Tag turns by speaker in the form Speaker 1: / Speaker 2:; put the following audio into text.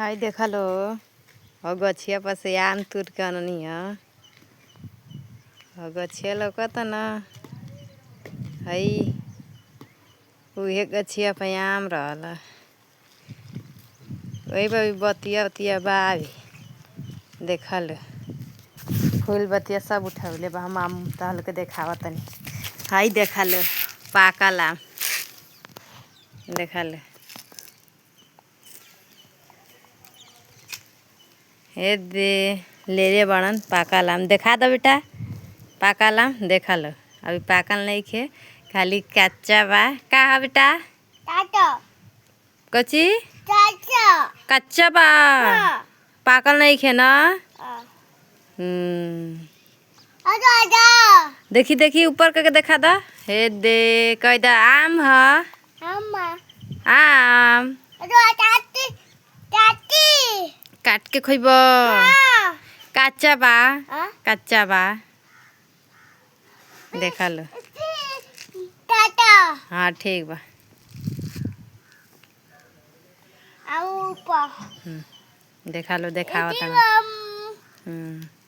Speaker 1: हाय देखा लो और गछिया पर से आम तोड़ के अननी है और गछिया लौकता ना हई उहे गछिया पे आम रहल वही पर भी बतिया उतिया बावे देखा लो फूल बतिया सब उठौले बा। हम आम तहल के देखावा तनी हाय देखा लो पाकल आम देखा लो हे दे ले रे बड़न पाकल आम देखा दो बेटा पाकल आम देखा लो अभी पाकल नहीं खे खाली कच्चा बा का है बेटा कच्ची कच्चा बा पाकल नहीं खे ना देखी देखी ऊपर करके देखा दो हे दे कह दा आम है आम काट के खइब कच्चा बा कच्चा बा देखा लो हाँ ठीक बा देखा लो देखावत